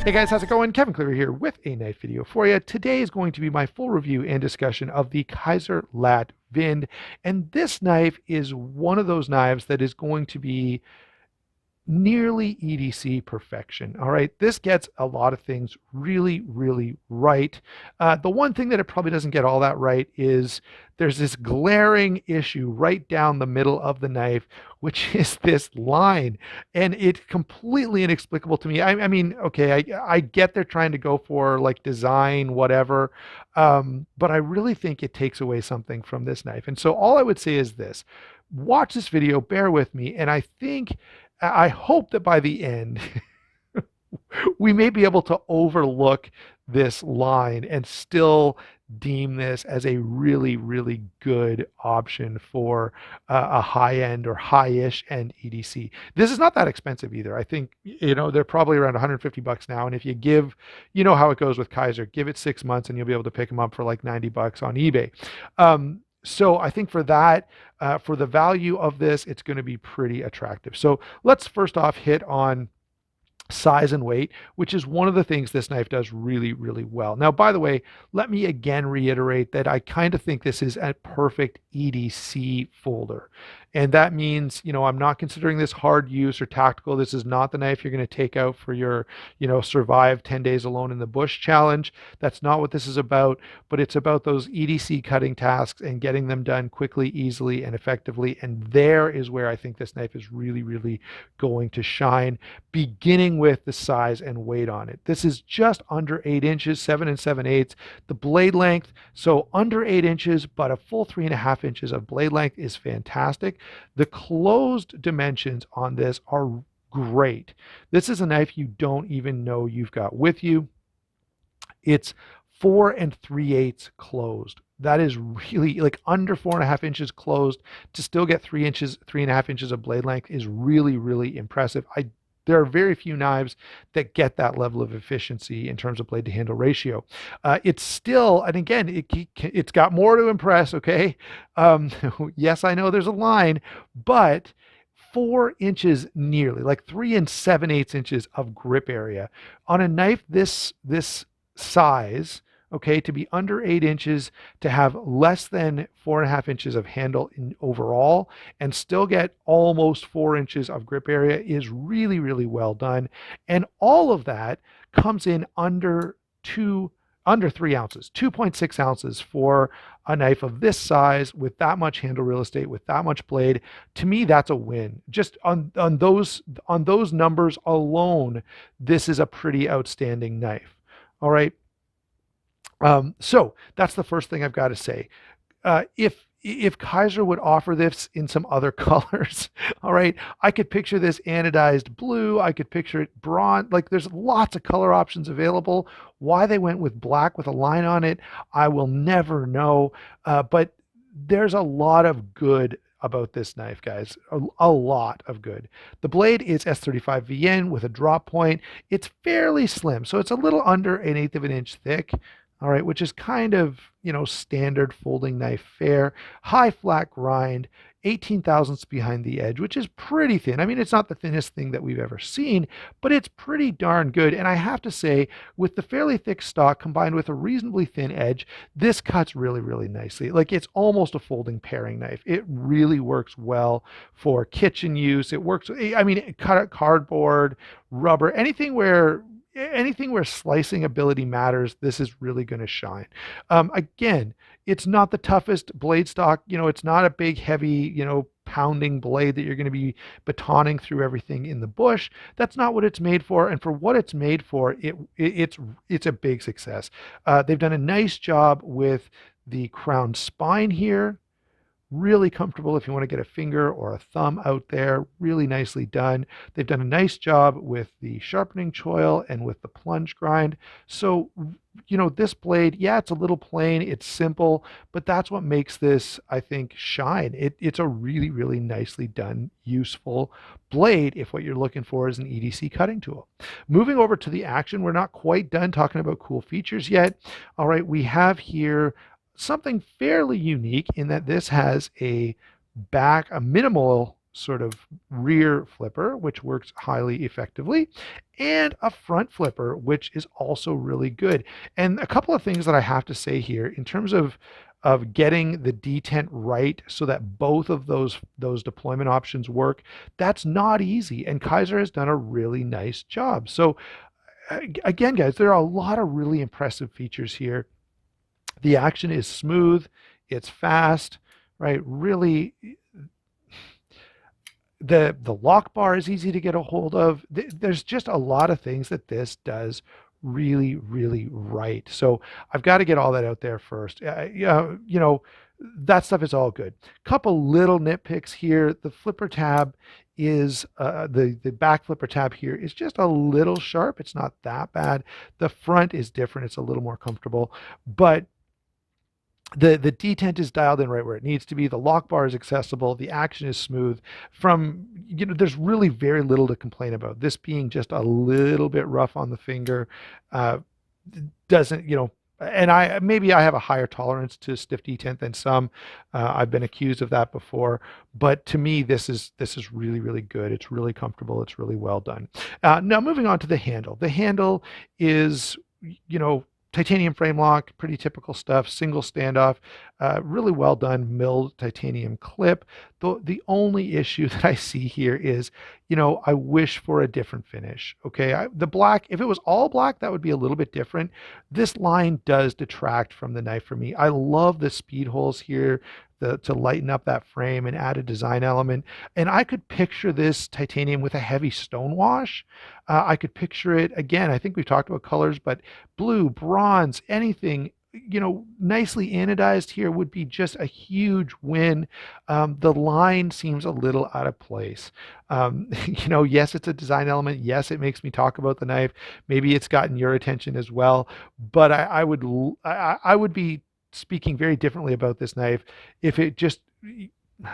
Hey guys, how's it going? Kevin Cleaver here with a knife video for you. Today is going to be my full review and discussion of the Kizer Lat Vind. And this knife is one of those knives that is going to be nearly EDC perfection. All right, this gets a lot of things really, really right. The one thing that it probably doesn't get all that right is there's this glaring issue right down the middle of the knife, which is this line, and it's completely inexplicable to me. I mean, okay, I get they're trying to go for like design, whatever, but I really think it takes away something from this knife. And so all I would say is this: watch this video, bear with me, and I hope that by the end, we may be able to overlook this line and still deem this as a really, really good option for a high-end or high-ish end EDC. This is not that expensive either. I think, they're probably around 150 bucks now. And if you give, you know how it goes with Kizer, give it 6 months and you'll be able to pick them up for like 90 bucks on eBay. So I think for that, for the value of this, it's going to be pretty attractive. So let's first off hit on size and weight, which is one of the things this knife does really, really well. Now, by the way, let me again reiterate that I kind of think this is a perfect EDC folder. And that means, I'm not considering this hard use or tactical. This is not the knife you're going to take out for your, survive 10 days alone in the bush challenge. That's not what this is about, but it's about those EDC cutting tasks and getting them done quickly, easily, and effectively. And there is where I think this knife is really, really going to shine, beginning with the size and weight on it. This is just under 8 inches, 7 7/8. The blade length, so under 8 inches, but a full 3.5 inches of blade length is fantastic. The closed dimensions on this are great. This is a knife you don't even know you've got with you. It's 4 3/8 closed. That is really like under 4.5 inches closed to still get 3.5 inches of blade length is really, really impressive. There are very few knives that get that level of efficiency in terms of blade to handle ratio. It's still, and again, it's got more to impress, okay? Yes, I know there's a line, but 4 inches nearly, like 3 7/8 inches of grip area on a knife this size, okay, to be under 8 inches, to have less than 4.5 inches of handle in overall, and still get almost 4 inches of grip area is really, really well done. And all of that comes in under 3 ounces, 2.6 ounces for a knife of this size with that much handle real estate, with that much blade. To me, that's a win. Just on those numbers alone, this is a pretty outstanding knife. All right. So that's the first thing I've got to say. If Kizer would offer this in some other colors, all right, I could picture this anodized blue. I could picture it bronze. Like there's lots of color options available. Why they went with black with a line on it, I will never know. But there's a lot of good about this knife, guys. A lot of good. The blade is S35 VN with a drop point. It's fairly slim, so it's a little under 1/8 of an inch thick. All right, which is kind of, standard folding knife fare. High flat grind, 18 thousandths behind the edge, which is pretty thin. I mean, it's not the thinnest thing that we've ever seen, but it's pretty darn good. And I have to say, with the fairly thick stock combined with a reasonably thin edge, this cuts really, really nicely. Like it's almost a folding paring knife. It really works well for kitchen use. It works, I mean, cut out cardboard, rubber, anything where slicing ability matters, this is really going to shine. Again, it's not the toughest blade stock. It's not a big, heavy, pounding blade that you're going to be batoning through everything in the bush. That's not what it's made for. And for what it's made for, it's a big success. They've done a nice job with the crown spine here. Really comfortable if you want to get a finger or a thumb out there. Really nicely done. They've done a nice job with the sharpening choil and with the plunge grind. So, this blade, yeah, it's a little plain, it's simple, but that's what makes this, I think, shine. It's a really, really nicely done, useful blade if what you're looking for is an EDC cutting tool. Moving over to the action, we're not quite done talking about cool features yet. All right, we have here something fairly unique in that this has a minimal sort of rear flipper, which works highly effectively, and a front flipper, which is also really good. And a couple of things that I have to say here in terms of getting the detent right so that both of those deployment options work, that's not easy. And Kizer has done a really nice job. So again, guys, there are a lot of really impressive features here. The action is smooth, it's fast, right? Really, the lock bar is easy to get a hold of. There's just a lot of things that this does really, really right. So I've got to get all that out there first. That stuff is all good. Couple little nitpicks here. The flipper tab is the back flipper tab here is just a little sharp. It's not that bad. The front is different. It's a little more comfortable, but the detent is dialed in right where it needs to be. The lock bar is accessible. The action is smooth. There's really very little to complain about. This being just a little bit rough on the finger, doesn't, and I have a higher tolerance to stiff detent than some. I've been accused of that before, but to me, this is really, really good. It's really comfortable. It's really well done. Now moving on to the handle. The handle is, titanium frame lock, pretty typical stuff, single standoff, really well done milled titanium clip. The only issue that I see here is, I wish for a different finish. Okay, the black, if it was all black, that would be a little bit different. This line does detract from the knife for me. I love the speed holes here, to lighten up that frame and add a design element. And I could picture this titanium with a heavy stone wash. I could picture it, again, I think we've talked about colors, but blue, bronze, anything, nicely anodized here would be just a huge win. The line seems a little out of place. Yes, it's a design element. Yes, it makes me talk about the knife. Maybe it's gotten your attention as well, but I would be speaking very differently about this knife if it just,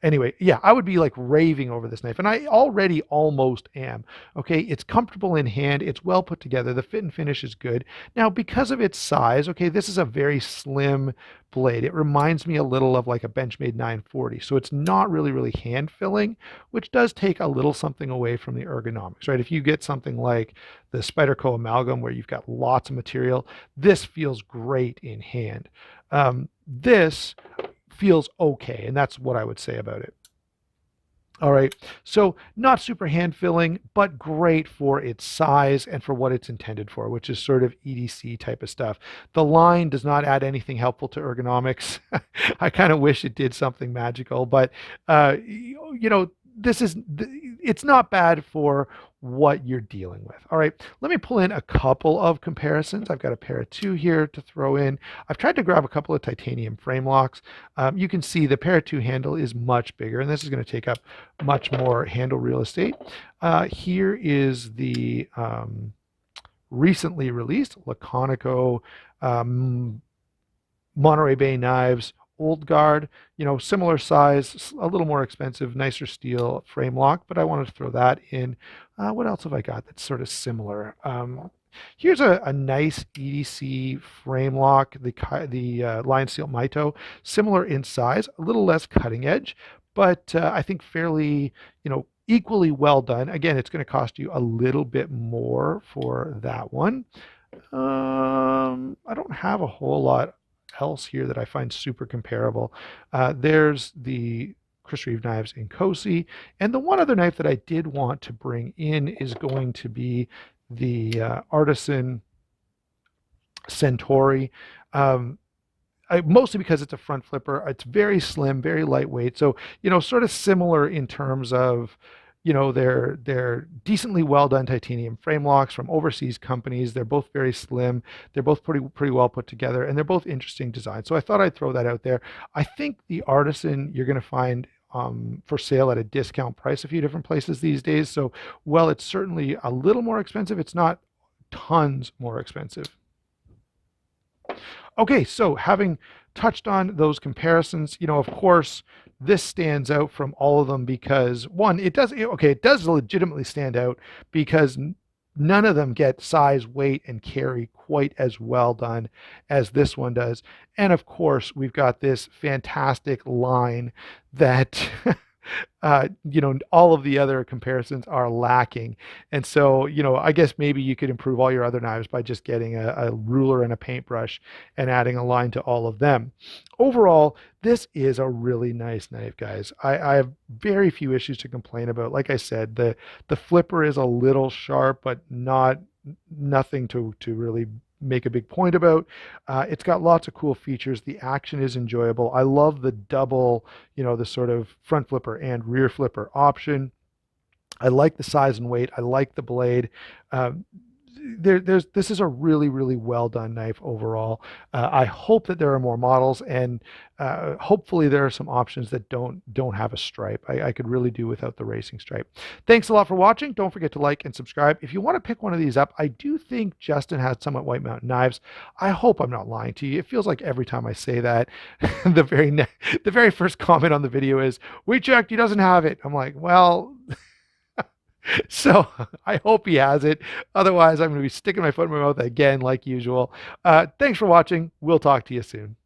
anyway, yeah, I would be like raving over this knife, and I already almost am. Okay, it's comfortable in hand, it's well put together, the fit and finish is good. Now, because of its size, okay, this is a very slim blade. It reminds me a little of like a Benchmade 940, so it's not really hand filling, which does take a little something away from the ergonomics, right? If you get something like the Spyderco Amalgam where you've got lots of material, this feels great in hand. This feels okay, and that's what I would say about it. All right, so not super hand filling, but great for its size and for what it's intended for, which is sort of EDC type of stuff. The line does not add anything helpful to ergonomics. I kind of wish it did something magical, but it's not bad for what you're dealing with. All right, let me pull in a couple of comparisons. I've got a pair of two here to throw in. I've tried to grab a couple of titanium frame locks. You can see the pair of two handle is much bigger, and this is going to take up much more handle real estate. Here is the recently released Laconico Monterey Bay knives, Old Guard, similar size, a little more expensive, nicer steel frame lock, but I wanted to throw that in. What else have I got that's sort of similar? Here's a nice EDC frame lock, the Lion Steel Mito, similar in size, a little less cutting edge, but I think fairly, equally well done. Again, it's going to cost you a little bit more for that one. I don't have a whole lot else here that I find super comparable. There's the Chris Reeve knives in Cosi, and the one other knife that I did want to bring in is going to be the Artisan Centauri. Mostly because it's a front flipper. It's very slim, very lightweight. So, sort of similar in terms of, they're decently well done titanium frame locks from overseas companies. They're both very slim. They're both pretty well put together, and they're both interesting designs. So I thought I'd throw that out there. I think the Artisan you're going to find for sale at a discount price a few different places these days. So, well, it's certainly a little more expensive. It's not tons more expensive. Okay, so having touched on those comparisons, of course, this stands out from all of them because one, it does legitimately stand out because none of them get size, weight, and carry quite as well done as this one does. And of course, we've got this fantastic line that all of the other comparisons are lacking. And so, I guess maybe you could improve all your other knives by just getting a ruler and a paintbrush and adding a line to all of them. Overall, this is a really nice knife, guys. I have very few issues to complain about. Like I said, the flipper is a little sharp, but nothing to really make a big point about. It's got lots of cool features. The action is enjoyable. I love the double, the sort of front flipper and rear flipper option. I like the size and weight. I like the blade. Um, this is a really, really well done knife overall. I hope that there are more models, and hopefully there are some options that don't have a stripe. I could really do without the racing stripe. Thanks a lot for watching. Don't forget to like and subscribe. If you want to pick one of these up, I do think Justin has some at White Mountain Knives. I hope I'm not lying to you. It feels like every time I say that, the very first comment on the video is, "We checked, he doesn't have it." I'm like, well. So I hope he has it. Otherwise, I'm going to be sticking my foot in my mouth again, like usual. Thanks for watching. We'll talk to you soon.